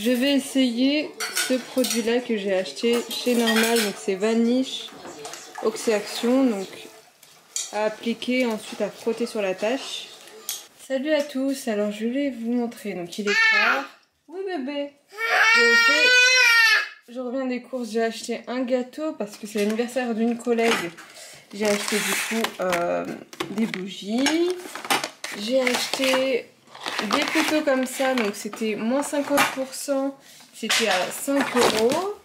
Je vais essayer ce produit-là que j'ai acheté chez Normal. Donc c'est Vanish Oxy-Action. Donc à appliquer, ensuite à frotter sur la tâche. Salut à tous, alors je vais vous montrer. Donc il est tard. Oui bébé. Je reviens des courses, j'ai acheté un gâteau parce que c'est l'anniversaire d'une collègue. J'ai acheté du coup des bougies. J'ai acheté des couteaux comme ça, donc c'était moins 50%, c'était à 5 €.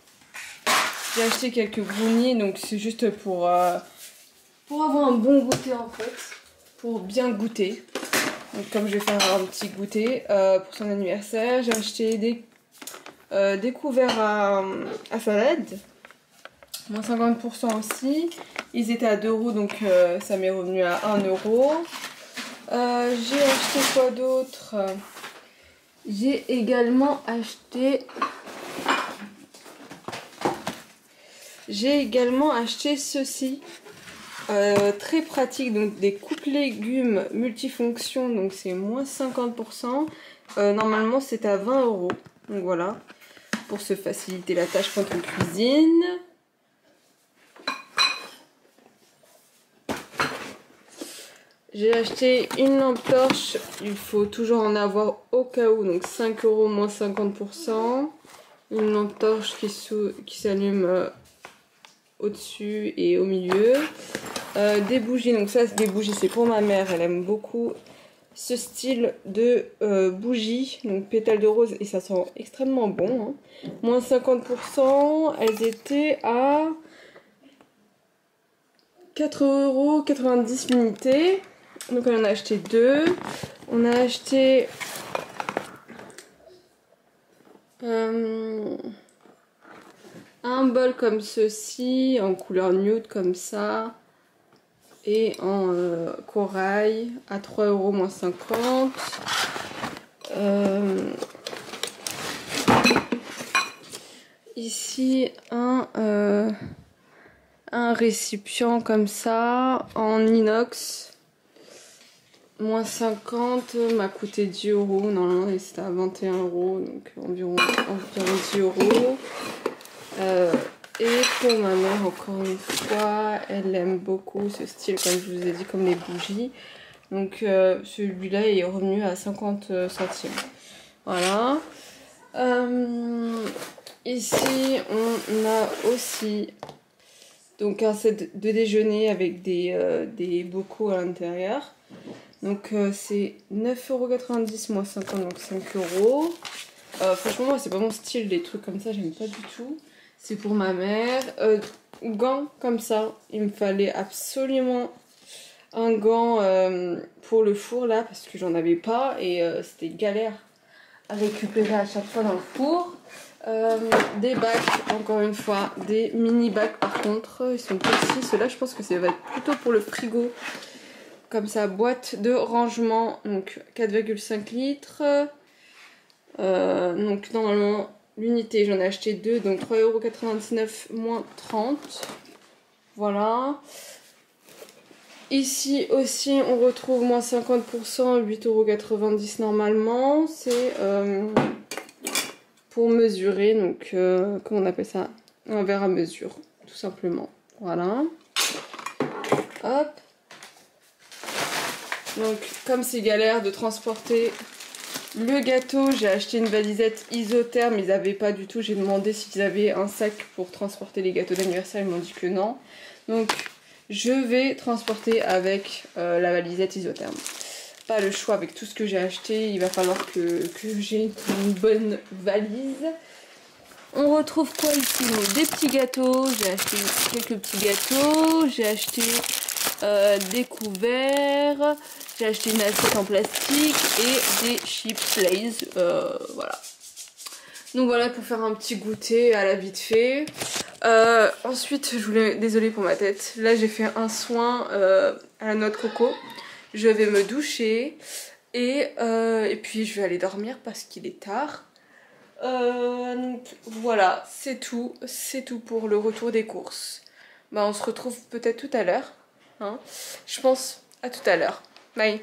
J'ai acheté quelques brownies, donc c'est juste pour avoir un bon goûter en fait, pour bien goûter. Donc comme je vais faire un petit goûter pour son anniversaire, j'ai acheté des couverts à salade, moins 50% aussi. Ils étaient à 2 €, donc ça m'est revenu à 1 €. J'ai acheté quoi d'autre? J'ai également acheté ceci. Très pratique, donc des coupes légumes multifonctions, donc c'est moins 50%. Normalement c'est à 20 €. Donc voilà, pour se faciliter la tâche quand on cuisine. J'ai acheté une lampe torche, il faut toujours en avoir au cas où, donc 5 € moins 50%. Une lampe torche qui s'allume au-dessus et au milieu. Des bougies, donc ça des bougies, c'est pour ma mère, elle aime beaucoup ce style de bougies, donc pétales de rose, et ça sent extrêmement bon. Hein. Moins 50%, elles étaient à 4,90 € l'unité. Donc on en a acheté 2. On a acheté un bol comme ceci, en couleur nude comme ça, et en corail à 3 € moins 50. Ici un récipient comme ça en inox, moins 50, m'a coûté 10 €. Normalement c'était à 21 €, donc environ 10 €. Et pour ma mère, encore une fois, elle aime beaucoup ce style, comme je vous ai dit, comme les bougies. Donc celui-là est revenu à 50 centimes. Voilà. Ici, on a aussi donc un set de déjeuner avec des bocaux à l'intérieur. Donc c'est 9,90 € moins 50, donc 5 €. Franchement, moi, c'est pas mon style, des trucs comme ça, j'aime pas du tout. C'est pour ma mère. Gants comme ça, il me fallait absolument un gant pour le four là, parce que j'en avais pas et c'était galère à récupérer à chaque fois dans le four. Des bacs, encore une fois, des mini bacs par contre, ils sont petits. Ceux-là, je pense que ça va être plutôt pour le frigo. Comme ça, boîte de rangement, donc 4,5 litres. Donc normalement, l'unité, j'en ai acheté 2, donc 3,99 € moins 30. Voilà. Ici aussi, on retrouve moins 50%, 8,90 € normalement. C'est pour mesurer, donc comment on appelle ça? Un verre à mesure, tout simplement. Voilà. Hop. Donc, comme c'est galère de transporter le gâteau, j'ai acheté une valisette isotherme. Ils n'avaient pas du tout. J'ai demandé s'ils avaient un sac pour transporter les gâteaux d'anniversaire. Ils m'ont dit que non. Donc, je vais transporter avec la valisette isotherme. Pas le choix avec tout ce que j'ai acheté. Il va falloir que j'ai une bonne valise. On retrouve quoi ici? Donc, des petits gâteaux. J'ai acheté quelques petits gâteaux. J'ai acheté des couverts. J'ai acheté une assiette en plastique et des chips Lay's. Voilà. Donc voilà, pour faire un petit goûter à la vite fait. Ensuite, désolée pour ma tête. Là, j'ai fait un soin à la noix de coco. Je vais me doucher et puis je vais aller dormir parce qu'il est tard. Donc voilà, c'est tout. C'est tout pour le retour des courses. Bah, on se retrouve peut-être tout à l'heure. Hein. Je pense à tout à l'heure. Bye.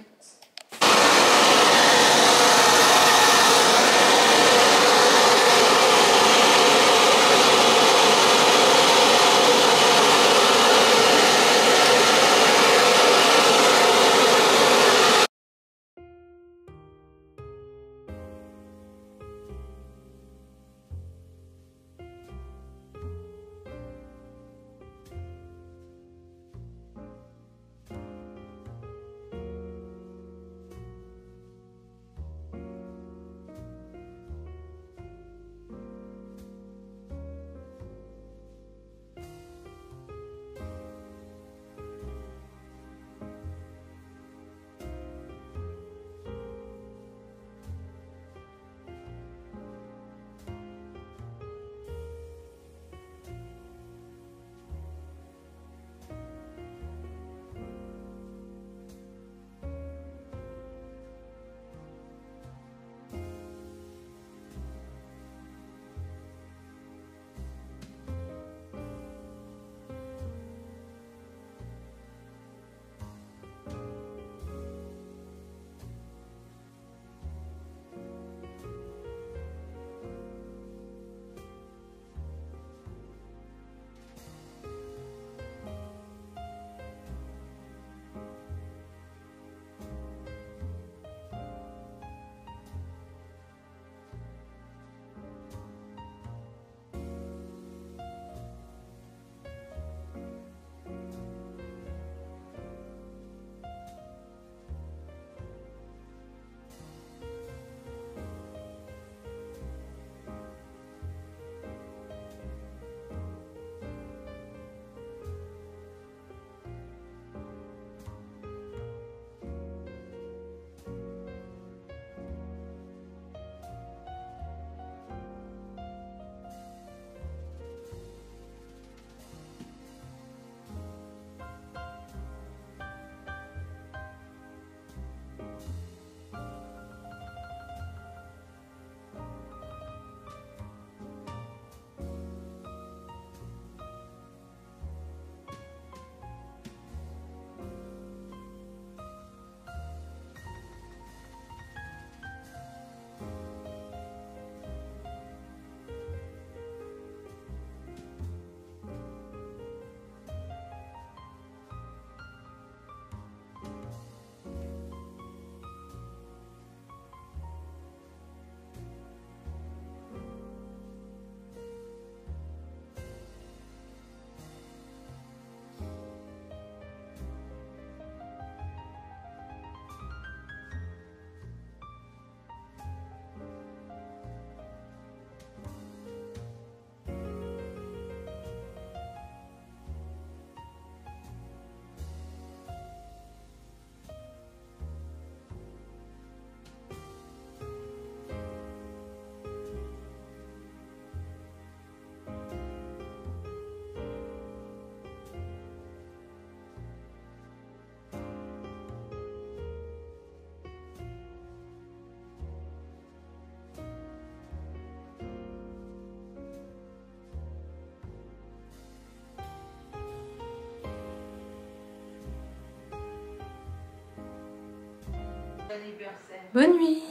Bonne nuit.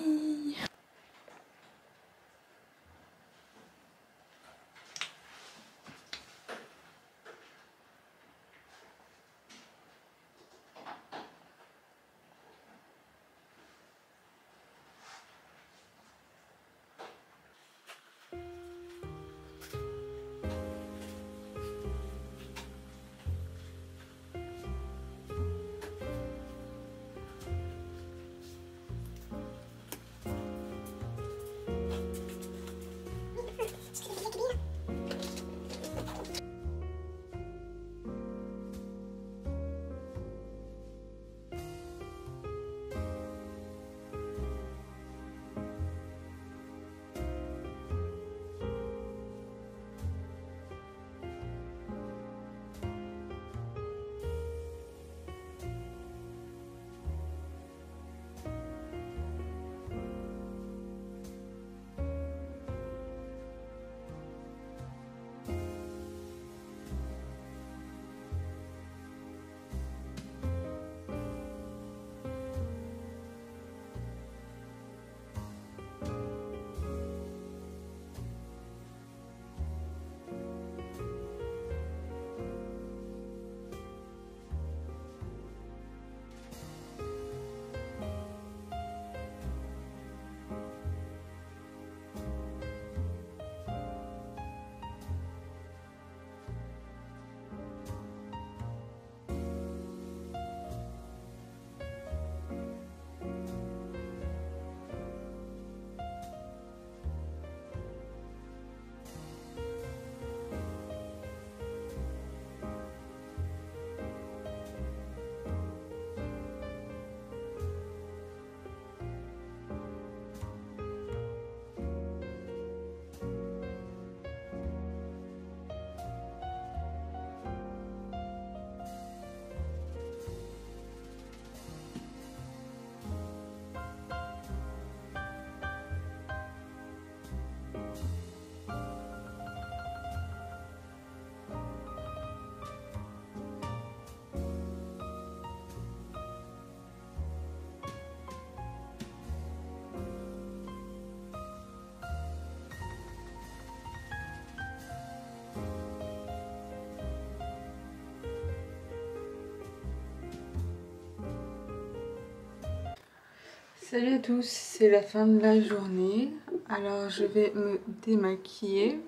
Salut à tous, c'est la fin de la journée. Alors je vais me démaquiller.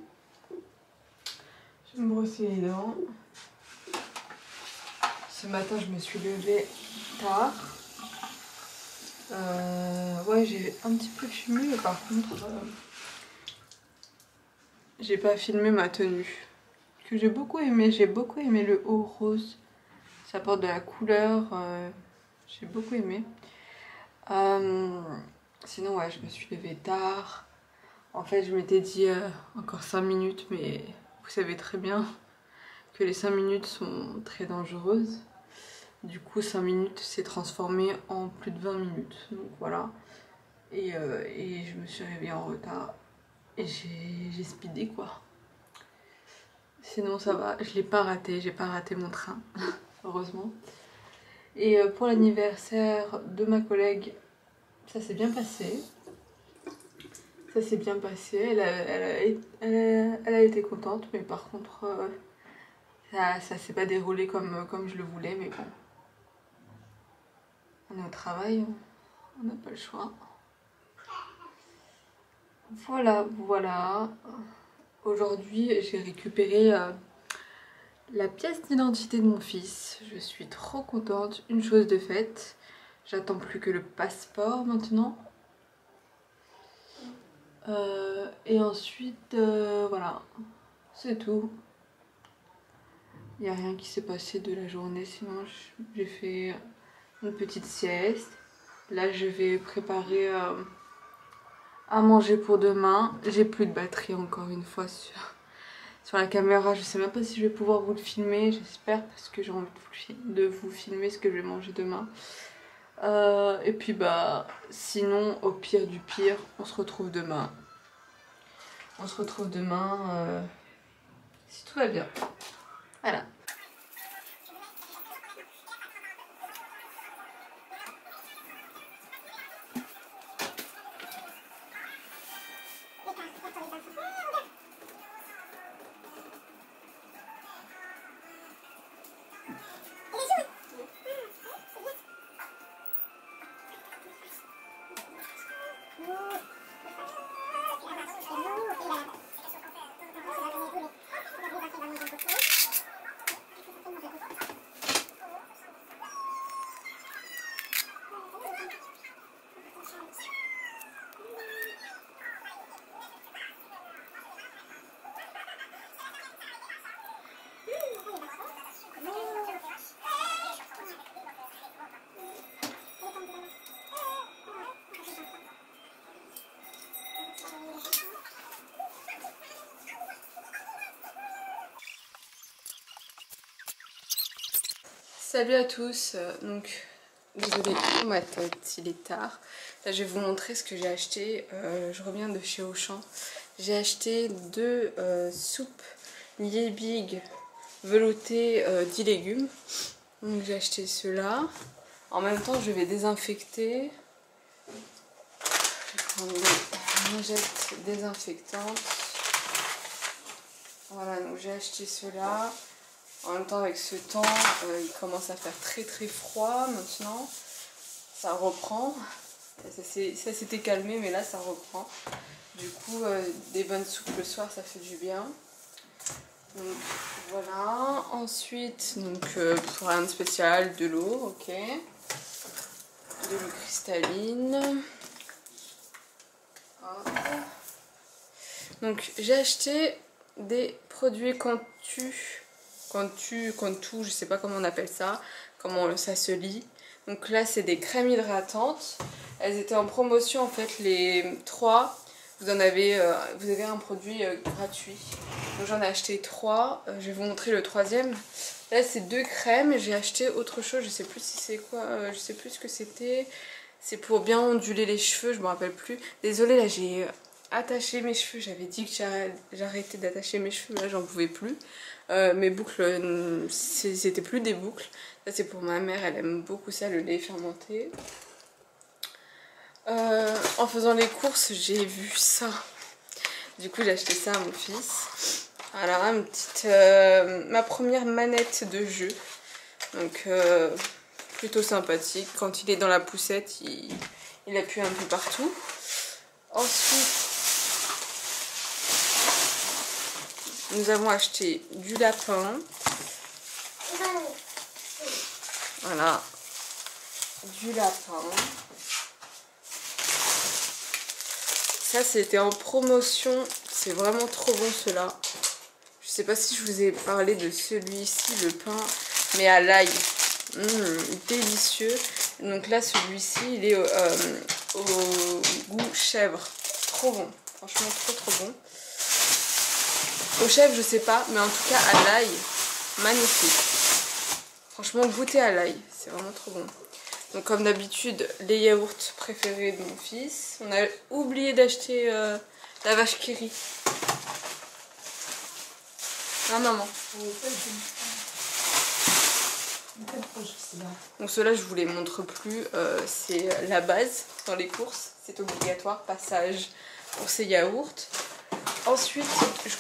Je vais me brosser les dents. Ce matin je me suis levée tard. Ouais, j'ai un petit peu fumé, mais par contre j'ai pas filmé ma tenue. Que j'ai beaucoup aimé le haut rose. Ça apporte de la couleur, j'ai beaucoup aimé. Sinon ouais, je me suis levée tard. En fait je m'étais dit encore 5 minutes, mais vous savez très bien que les 5 minutes sont très dangereuses. Du coup 5 minutes s'est transformé en plus de 20 minutes. Donc voilà. Et je me suis réveillée en retard. Et j'ai speedé quoi. Sinon ça va, je l'ai pas raté, j'ai pas raté mon train. Heureusement. Et pour l'anniversaire de ma collègue, ça s'est bien passé. Ça s'est bien passé, elle a été contente, mais par contre, ça s'est pas déroulé comme je le voulais, mais bon. On est au travail, on n'a pas le choix. Voilà, voilà. Aujourd'hui, j'ai récupéré la pièce d'identité de mon fils. Je suis trop contente, une chose de faite. J'attends plus que le passeport maintenant. Et ensuite, voilà, c'est tout. Il n'y a rien qui s'est passé de la journée, sinon j'ai fait une petite sieste. Là, je vais préparer à manger pour demain. J'ai plus de batterie encore une fois sur la caméra. Je sais même pas si je vais pouvoir vous le filmer, j'espère, parce que j'ai envie de vous filmer ce que je vais manger demain. Et puis bah, sinon, au pire du pire, on se retrouve demain. On se retrouve demain si tout va bien. Voilà. Salut à tous, donc désolée pour ma tête, il est tard. Là je vais vous montrer ce que j'ai acheté, je reviens de chez Auchan. J'ai acheté deux soupes Liebig veloutées 10 légumes. Donc j'ai acheté ceux-là. En même temps je vais désinfecter. Je vais prendre des lingettes désinfectantes. Voilà, donc j'ai acheté ceux-là. En même temps avec ce temps, il commence à faire très très froid maintenant. Ça reprend. Ça s'était calmé mais là ça reprend. Du coup des bonnes soupes le soir ça fait du bien. Donc voilà. Ensuite donc pour rien de spécial, de l'eau, ok. De l'eau cristalline. Hop. Donc j'ai acheté des produits Cantu, je sais pas comment on appelle ça, comment ça se lit. Donc là c'est des crèmes hydratantes. Elles étaient en promotion en fait les 3. Vous avez un produit gratuit. Donc j'en ai acheté 3. Je vais vous montrer le troisième. Là c'est 2 crèmes. J'ai acheté autre chose. Je sais plus si c'est quoi. Je sais plus ce que c'était. C'est pour bien onduler les cheveux. Je me rappelle plus. Désolée là j'ai attaché mes cheveux. J'avais dit que j'arrêtais d'attacher mes cheveux. Là j'en pouvais plus. Mes boucles, c'était plus des boucles. Ça c'est pour ma mère, elle aime beaucoup ça, le lait fermenté. En faisant les courses, j'ai vu ça. Du coup j'ai acheté ça à mon fils. Alors une petite, ma première manette de jeu. Donc plutôt sympathique. Quand il est dans la poussette, il appuie un peu partout. Ensuite, nous avons acheté du lapin. Voilà. Du lapin. Ça, c'était en promotion. C'est vraiment trop bon, ceux-là. Je sais pas si je vous ai parlé de celui-ci, le pain, mais à l'ail. Délicieux. Donc là, celui-ci, il est au goût chèvre. Trop bon. Franchement, trop bon. Au chèvre je sais pas, mais en tout cas à l'ail, magnifique. Franchement goûtez à l'ail, c'est vraiment trop bon. Donc comme d'habitude, les yaourts préférés de mon fils. On a oublié d'acheter la vache qui rit. Ah maman. Donc ceux-là je vous les montre plus, c'est la base dans les courses. C'est obligatoire, passage pour ces yaourts. Ensuite,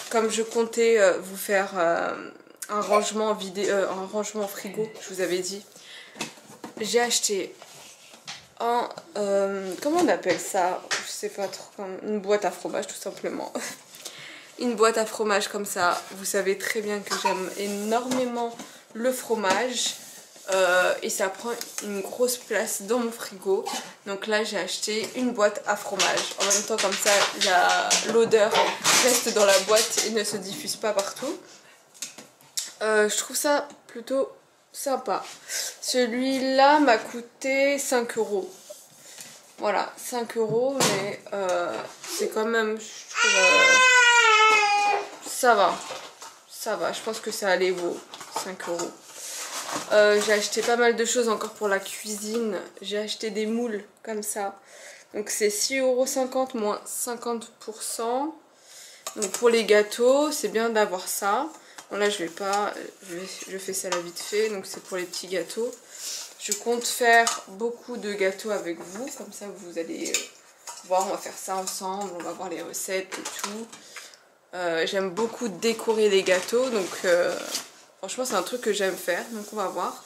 comme je comptais vous faire un rangement frigo, je vous avais dit, j'ai acheté comment on appelle ça? Je sais pas trop, une boîte à fromage tout simplement. Une boîte à fromage comme ça, vous savez très bien que j'aime énormément le fromage. Et ça prend une grosse place dans mon frigo. Donc là j'ai acheté une boîte à fromage. En même temps comme ça l'odeur reste dans la boîte et ne se diffuse pas partout. Je trouve ça plutôt sympa. Celui-là m'a coûté 5 €. Voilà, 5 €, mais c'est quand même, je trouve, ça va. Ça va, je pense que ça allait vaut 5 €. J'ai acheté pas mal de choses encore pour la cuisine. J'ai acheté des moules comme ça. Donc c'est 6,50 € moins 50%. Donc pour les gâteaux, c'est bien d'avoir ça. Bon là je vais pas, je fais ça là vite fait. Donc c'est pour les petits gâteaux. Je compte faire beaucoup de gâteaux avec vous. Comme ça vous allez voir, on va faire ça ensemble. On va voir les recettes et tout. J'aime beaucoup décorer les gâteaux. Donc franchement c'est un truc que j'aime faire, donc on va voir.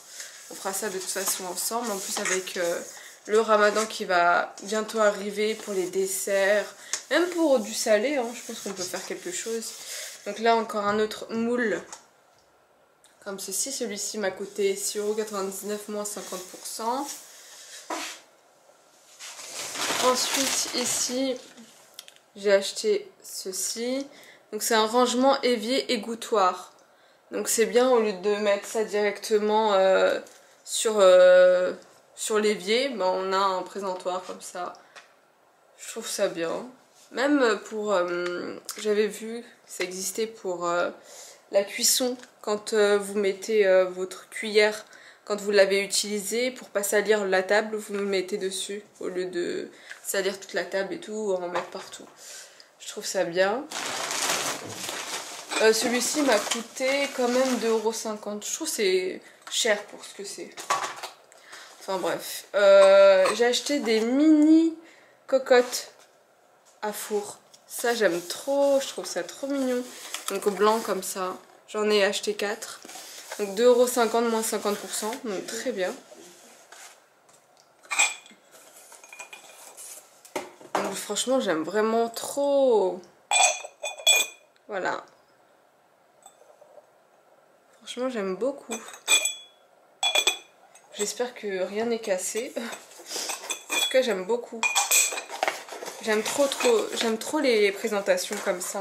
On fera ça de toute façon ensemble. En plus avec le ramadan qui va bientôt arriver, pour les desserts, même pour du salé, hein, je pense qu'on peut faire quelque chose. Donc là encore un autre moule comme ceci. Celui-ci m'a coûté 6,99 € moins 50%. Ensuite ici j'ai acheté ceci. Donc c'est un rangement évier égouttoir. Donc c'est bien, au lieu de mettre ça directement sur l'évier, ben on a un présentoir comme ça. Je trouve ça bien. Même pour... j'avais vu que ça existait pour la cuisson. Quand vous mettez votre cuillère, quand vous l'avez utilisée, pour pas salir la table, vous le mettez dessus. Au lieu de salir toute la table et tout, ou en mettre partout. Je trouve ça bien. Celui-ci m'a coûté quand même 2,50 €. Je trouve que c'est cher pour ce que c'est. Enfin bref. J'ai acheté des mini cocottes à four. Ça j'aime trop, je trouve ça trop mignon. Donc au blanc comme ça. J'en ai acheté 4. Donc 2,50 € moins 50%. Donc très bien. Donc franchement j'aime vraiment trop. Voilà. Franchement j'aime beaucoup. J'espère que rien n'est cassé. En tout cas j'aime beaucoup. J'aime trop les présentations comme ça.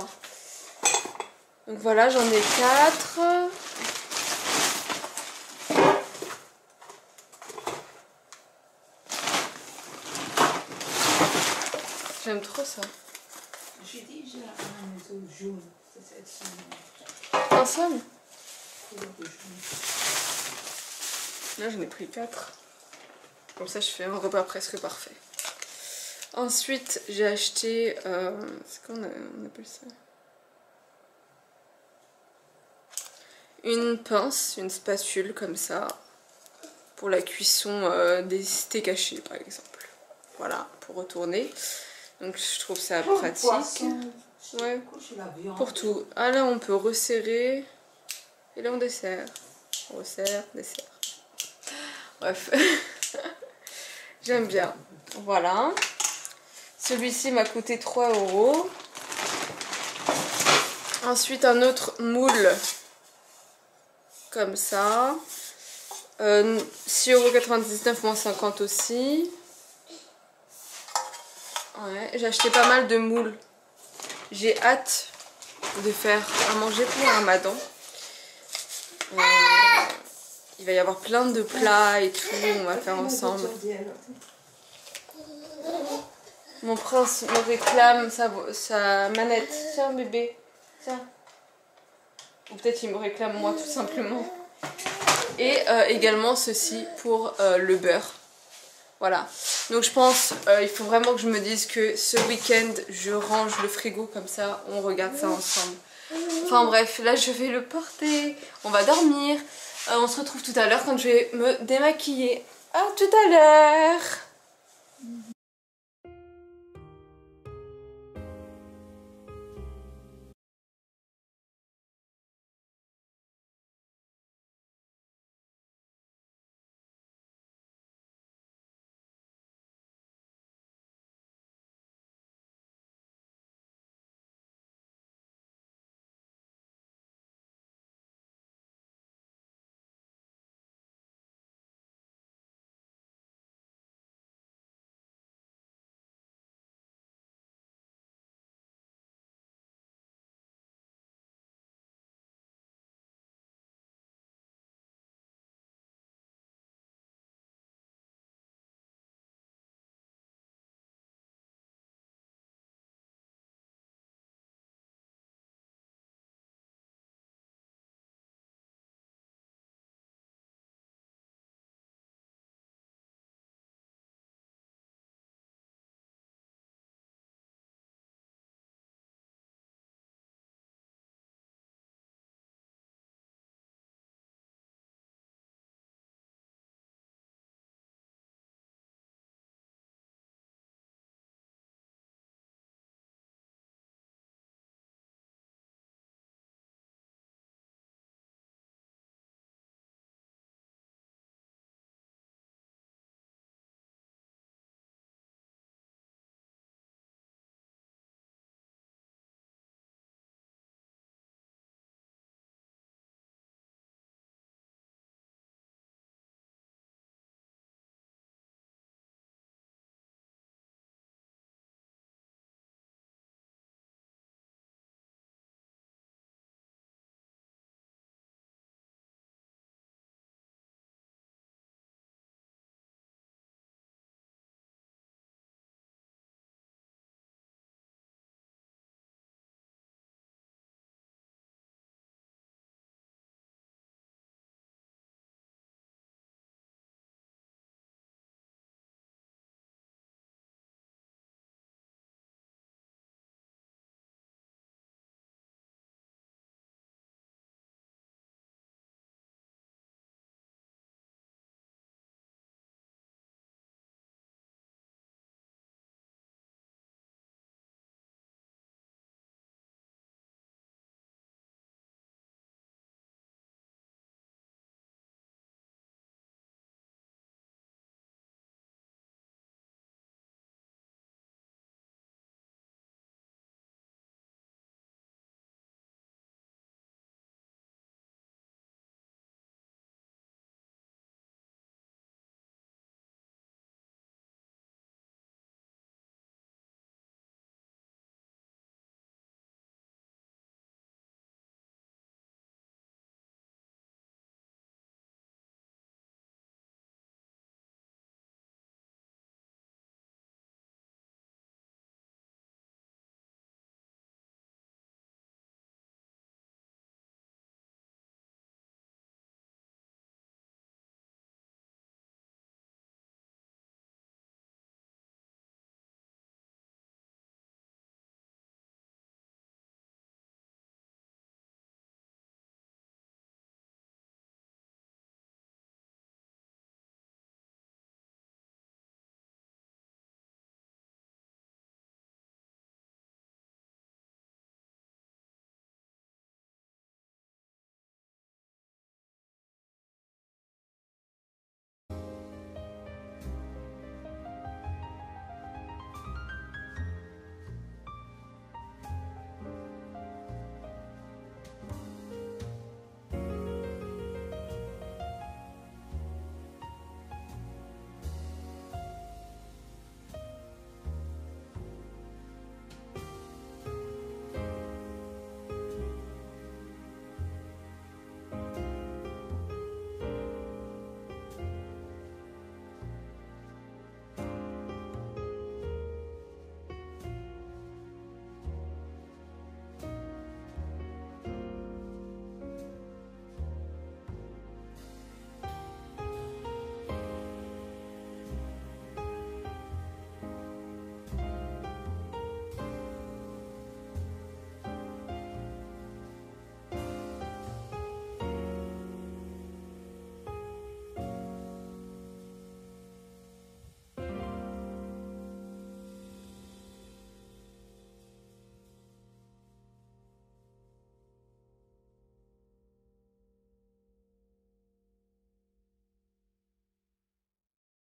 Donc voilà, j'en ai 4. J'aime trop ça. J'ai déjà un maison jaune. Un seul? Là j'en ai pris 4. Comme ça je fais un repas presque parfait. Ensuite j'ai acheté... c'est quoi on appelle ça? Une pince, une spatule comme ça. Pour la cuisson des steaks hachés par exemple. Voilà, pour retourner. Donc je trouve ça pratique. Ouais, pour tout. Ah là on peut resserrer. Et là on dessert. On resserre, dessert. Bref. J'aime bien. Voilà. Celui-ci m'a coûté 3 €. Ensuite un autre moule. Comme ça. 6,99 € moins 50 aussi. Ouais, j'ai acheté pas mal de moules. J'ai hâte de faire à manger pour le ramadan. Il va y avoir plein de plats et tout, on va faire ensemble. Mon prince me réclame sa manette. Tiens bébé, tiens. Ou peut-être il me réclame moi tout simplement. Et également ceci pour le beurre. Voilà. Donc je pense il faut vraiment que je me dise que ce week-end je range le frigo, comme ça on regarde ça ensemble. Enfin bref, là je vais le porter. On va dormir. On se retrouve tout à l'heure quand je vais me démaquiller. À tout à l'heure.